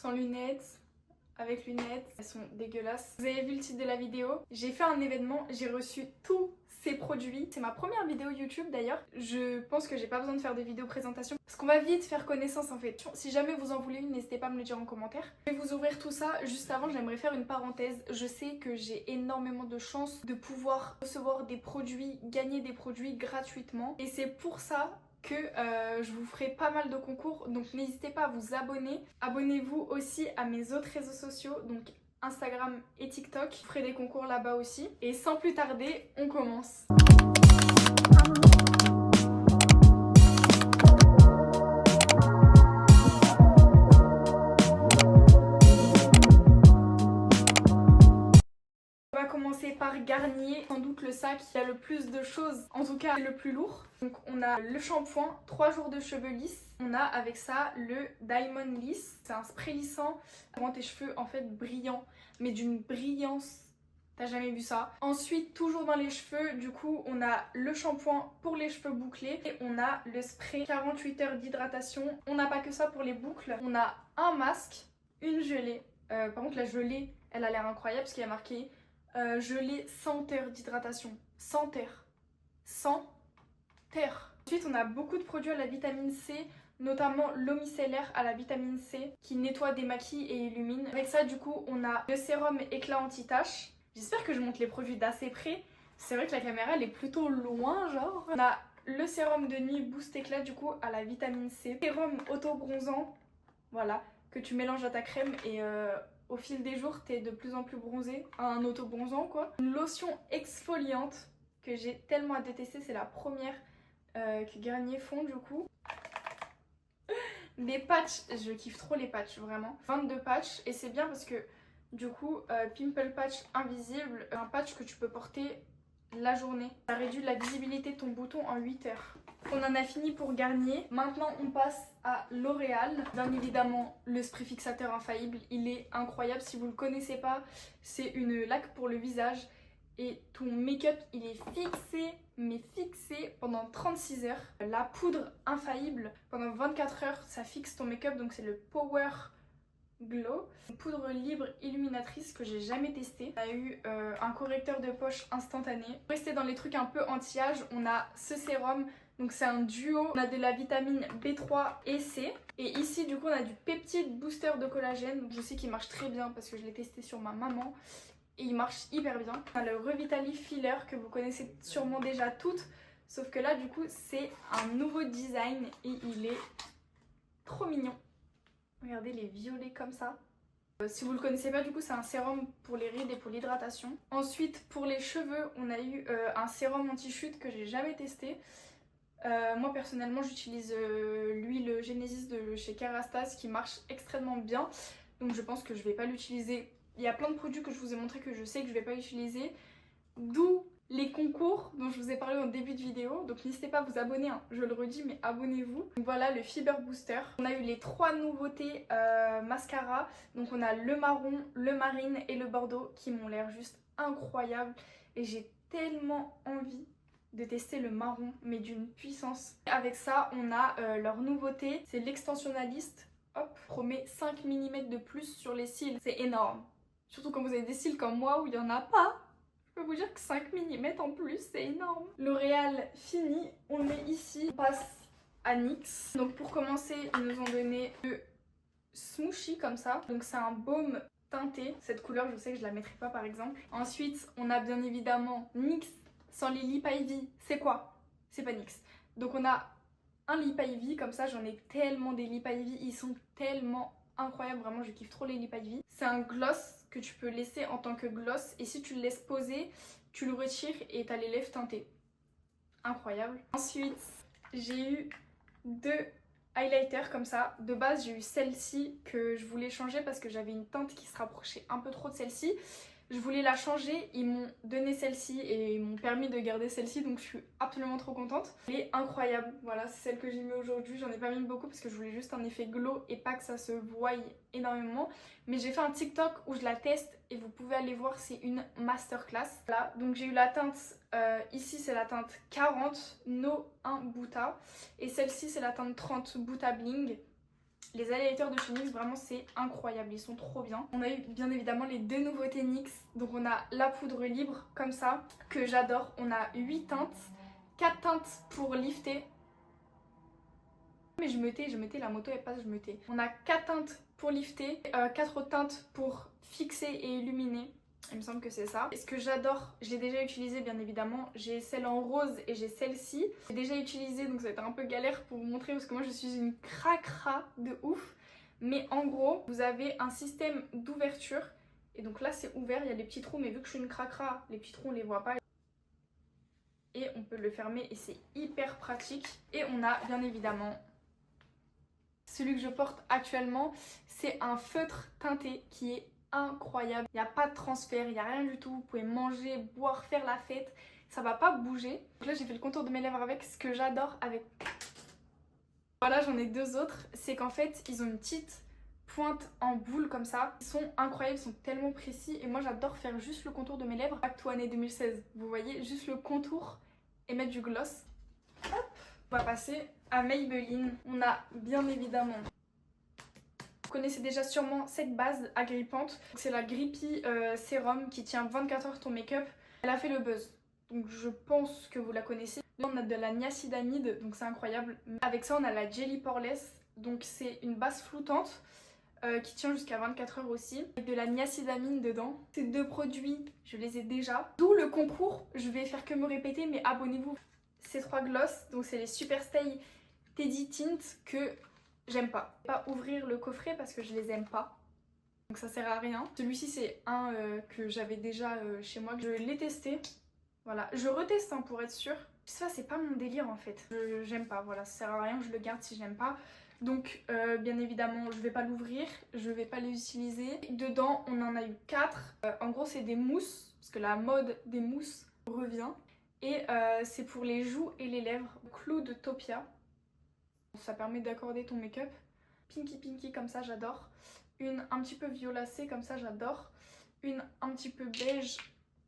sans lunettes, avec lunettes, elles sont dégueulasses. Vous avez vu le titre de la vidéo, j'ai fait un événement, j'ai reçu tous ces produits. C'est ma première vidéo YouTube d'ailleurs. Je pense que j'ai pas besoin de faire de vidéo présentation parce qu'on va vite faire connaissance en fait. Si jamais vous en voulez une, n'hésitez pas à me le dire en commentaire. Je vais vous ouvrir tout ça. Juste avant, j'aimerais faire une parenthèse. Je sais que j'ai énormément de chance de pouvoir recevoir des produits, gagner des produits gratuitement. Et c'est pour ça que je vous ferai pas mal de concours, donc n'hésitez pas à vous abonner. Abonnez-vous aussi à mes autres réseaux sociaux, donc Instagram et TikTok. Je ferai des concours là-bas aussi. Et sans plus tarder, on commence. On va commencer par Garnier, sans doute le sac qui a le plus de choses, en tout cas le plus lourd. Donc on a le shampoing, 3 jours de cheveux lisses. On a avec ça le Diamond Lisse, c'est un spray lissant qui rend tes cheveux en fait brillants, mais d'une brillance, t'as jamais vu ça. Ensuite, toujours dans les cheveux, du coup on a le shampoing pour les cheveux bouclés et on a le spray 48 heures d'hydratation. On n'a pas que ça pour les boucles, on a un masque, une gelée. Par contre la gelée, elle a l'air incroyable parce qu'il y a marqué gelée 100 heures d'hydratation. 100 terre. 100 terre. Ensuite, on a beaucoup de produits à la vitamine C, notamment l'eau micellaire à la vitamine C qui nettoie, démaquille et illumine. Avec ça, du coup, on a le sérum éclat anti-tache. J'espère que je montre les produits d'assez près. C'est vrai que la caméra, elle est plutôt loin, genre. On a le sérum de nuit Boost Éclat, du coup, à la vitamine C. Sérum auto-bronzant, voilà, que tu mélanges à ta crème et au fil des jours, t'es de plus en plus bronzé. Un auto-bronzant, quoi. Une lotion exfoliante que j'ai tellement à détester, c'est la première que Garnier font, du coup. Des patchs, je kiffe trop les patchs, vraiment. 22 patchs, et c'est bien parce que, du coup, Pimple Patch invisible, un patch que tu peux porter la journée. Ça réduit la visibilité de ton bouton en 8 heures. On en a fini pour Garnier. Maintenant, on passe à L'Oréal. Bien évidemment, le spray fixateur infaillible, il est incroyable. Si vous le connaissez pas, c'est une laque pour le visage. Et ton make-up, il est fixé, mais fixé pendant 36 heures. La poudre infaillible, pendant 24 heures, ça fixe ton make-up. Donc c'est le Power Glow. Une poudre libre illuminatrice que j'ai jamais testé. On a eu un correcteur de poche instantané. Pour rester dans les trucs un peu anti-âge, on a ce sérum. Donc c'est un duo. On a de la vitamine B3 et C. Et ici du coup on a du peptide booster de collagène. Donc je sais qu'il marche très bien parce que je l'ai testé sur ma maman. Et il marche hyper bien. On a le Revitali Filler que vous connaissez sûrement déjà toutes. Sauf que là du coup c'est un nouveau design et il est trop mignon. Regardez les violets comme ça. Si vous le connaissez pas, du coup c'est un sérum pour les rides et pour l'hydratation. Ensuite pour les cheveux, on a eu un sérum anti-chute que j'ai jamais testé. Moi personnellement j'utilise l'huile Genesis de chez Kerastase qui marche extrêmement bien. Donc je pense que je vais pas l'utiliser. Il y a plein de produits que je vous ai montré que je sais que je vais pas utiliser. D'où les concours dont je vous ai parlé en début de vidéo. Donc n'hésitez pas à vous abonner, hein. Je le redis, mais abonnez-vous. Donc voilà le Fiber Booster. On a eu les 3 nouveautés mascara. Donc on a le marron, le marine et le bordeaux qui m'ont l'air juste incroyables. Et j'ai tellement envie de tester le marron, mais d'une puissance. Avec ça, on a leur nouveauté, c'est l'extensionnaliste. Hop, promet 5 mm de plus sur les cils. C'est énorme. Surtout quand vous avez des cils comme moi où il n'y en a pas. Je peux vous dire que 5 mm en plus, c'est énorme. L'Oréal fini, on est ici, on passe à NYX. Donc pour commencer, ils nous ont donné le Smoothie comme ça. Donc c'est un baume teinté. Cette couleur, je sais que je la mettrai pas par exemple. Ensuite, on a bien évidemment NYX sans les Lip Ivy. C'est quoi? C'est pas NYX. Donc on a un Lip Ivy comme ça, j'en ai tellement des Lip Ivy, ils sont tellement incroyables, vraiment je kiffe trop les Lip Ivy. C'est un gloss que tu peux laisser en tant que gloss et si tu le laisses poser, tu le retires et t'as les lèvres teintées. Incroyable. Ensuite, j'ai eu 2 highlighters comme ça. De base, j'ai eu celle-ci que je voulais changer parce que j'avais une teinte qui se rapprochait un peu trop de celle-ci. Je voulais la changer, ils m'ont donné celle-ci et ils m'ont permis de garder celle-ci, donc je suis absolument trop contente. Elle est incroyable, voilà, c'est celle que j'ai mis aujourd'hui. J'en ai pas mis beaucoup parce que je voulais juste un effet glow et pas que ça se voie énormément. Mais j'ai fait un TikTok où je la teste et vous pouvez aller voir, c'est une masterclass. Voilà, donc j'ai eu la teinte, ici c'est la teinte 40 No 1 Buta et celle-ci c'est la teinte 30 Buta Bling. Les highlighters de chez NYX, vraiment c'est incroyable, ils sont trop bien. On a eu bien évidemment les deux nouveautés NYX. Donc on a la poudre libre comme ça, que j'adore. On a 8 teintes, 4 teintes pour lifter. Mais je me tais, la moto elle passe, je me tais. On a 4 teintes pour lifter, 4 autres teintes pour fixer et illuminer. Il me semble que c'est ça. Et ce que j'adore, je l'ai déjà utilisé bien évidemment. J'ai celle en rose et j'ai celle-ci. J'ai déjà utilisé, donc ça va être un peu galère pour vous montrer parce que moi je suis une cracra de ouf. Mais en gros, vous avez un système d'ouverture. Et donc là c'est ouvert, il y a des petits trous, mais vu que je suis une cracra, les petits trous on les voit pas. Et on peut le fermer et c'est hyper pratique. Et on a bien évidemment celui que je porte actuellement. C'est un feutre teinté qui est incroyable. Il n'y a pas de transfert, il n'y a rien du tout. Vous pouvez manger, boire, faire la fête. Ça va pas bouger. Donc là j'ai fait le contour de mes lèvres avec. Ce que j'adore avec... Voilà, j'en ai deux autres. C'est qu'en fait ils ont une petite pointe en boule comme ça. Ils sont incroyables, ils sont tellement précis. Et moi j'adore faire juste le contour de mes lèvres. Back to année 2016. Vous voyez, juste le contour et mettre du gloss. Hop. On va passer à Maybelline. On a bien évidemment... Vous connaissez déjà sûrement cette base agrippante. C'est la Grippy Sérum qui tient 24 heures ton make-up. Elle a fait le buzz. Donc je pense que vous la connaissez. Là, on a de la niacinamide, donc c'est incroyable. Avec ça, on a la Jelly Poreless. Donc c'est une base flottante qui tient jusqu'à 24 heures aussi. Avec de la niacinamide dedans. Ces deux produits, je les ai déjà. D'où le concours. Je vais faire que me répéter, mais abonnez-vous. Ces trois gloss, donc c'est les Super Stay Teddy Tint que... j'aime pas. Pas ouvrir le coffret parce que je les aime pas. Donc ça sert à rien. Celui-ci c'est un que j'avais déjà chez moi. Je l'ai testé. Voilà. Je reteste hein, pour être sûre. Ça c'est pas mon délire en fait. J'aime pas. Voilà. Ça sert à rien. Je le garde si j'aime pas. Donc bien évidemment je vais pas l'ouvrir. Je vais pas les utiliser. Dedans on en a eu 4. En gros c'est des mousses. Parce que la mode des mousses revient. Et c'est pour les joues et les lèvres. Cloud Topia. Ça permet d'accorder ton make-up. Pinky pinky comme ça j'adore. Une un petit peu violacée comme ça j'adore. Une un petit peu beige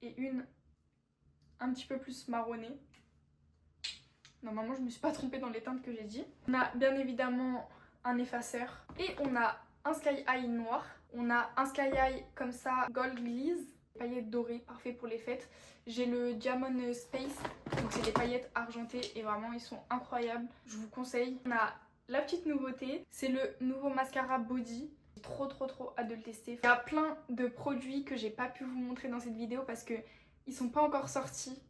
et une un petit peu plus marronnée. Normalement je me suis pas trompée dans les teintes que j'ai dit. On a bien évidemment un effaceur. Et on a un sky eye noir. On a un sky eye comme ça gold glaze. Paillettes dorées, parfait pour les fêtes. J'ai le Diamond Space, donc c'est des paillettes argentées et vraiment ils sont incroyables. Je vous conseille. On a la petite nouveauté, c'est le nouveau mascara Body. J'ai trop hâte de le tester. Il y a plein de produits que j'ai pas pu vous montrer dans cette vidéo parce que ils sont pas encore sortis.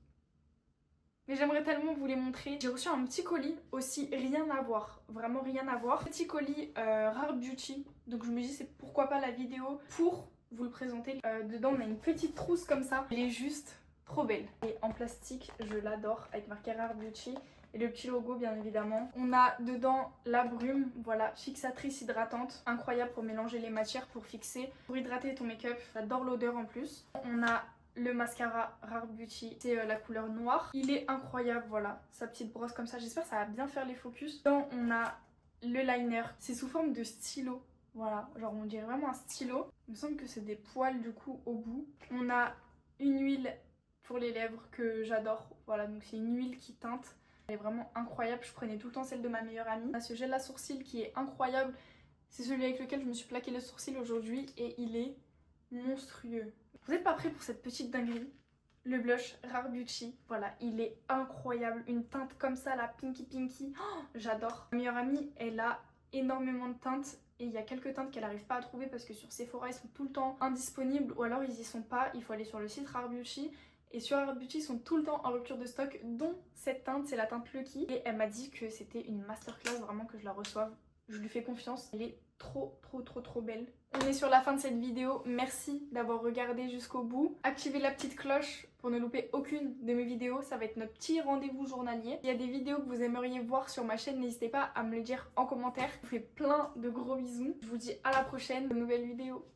Mais j'aimerais tellement vous les montrer. J'ai reçu un petit colis aussi, rien à voir, vraiment rien à voir. Petit colis Rare Beauty, donc je me dis c'est pourquoi pas la vidéo pour vous le présenter. Dedans on a une petite trousse comme ça, elle est juste trop belle. Et en plastique, je l'adore, avec marqué Rare Beauty et le petit logo bien évidemment. On a dedans la brume, voilà, fixatrice hydratante, incroyable pour mélanger les matières, pour fixer, pour hydrater ton make-up. J'adore l'odeur en plus. On a le mascara Rare Beauty, c'est la couleur noire. Il est incroyable, voilà, sa petite brosse comme ça. J'espère que ça va bien faire les focus. Dedans on a le liner, c'est sous forme de stylo. Voilà, genre on dirait vraiment un stylo. Il me semble que c'est des poils du coup au bout. On a une huile pour les lèvres que j'adore. Voilà, donc c'est une huile qui teinte. Elle est vraiment incroyable. Je prenais tout le temps celle de ma meilleure amie. On a ce gel à sourcils qui est incroyable. C'est celui avec lequel je me suis plaqué le sourcil aujourd'hui et il est monstrueux. Vous n'êtes pas prêts pour cette petite dinguerie? Le blush Rare Beauty, voilà, il est incroyable. Une teinte comme ça, la Pinky Pinky, oh, j'adore. Ma meilleure amie, elle a énormément de teintes. Et il y a quelques teintes qu'elle n'arrive pas à trouver parce que sur Sephora ils sont tout le temps indisponibles ou alors ils y sont pas, il faut aller sur le site Rare Beauty. Et sur Rare Beauty ils sont tout le temps en rupture de stock, dont cette teinte, c'est la teinte Lucky. Et elle m'a dit que c'était une masterclass, vraiment que je la reçoive. Je lui fais confiance, elle est trop belle. On est sur la fin de cette vidéo, merci d'avoir regardé jusqu'au bout. Activez la petite cloche pour ne louper aucune de mes vidéos, ça va être notre petit rendez-vous journalier. Il y a des vidéos que vous aimeriez voir sur ma chaîne, n'hésitez pas à me le dire en commentaire. Je vous fais plein de gros bisous, je vous dis à la prochaine, de nouvelles vidéos.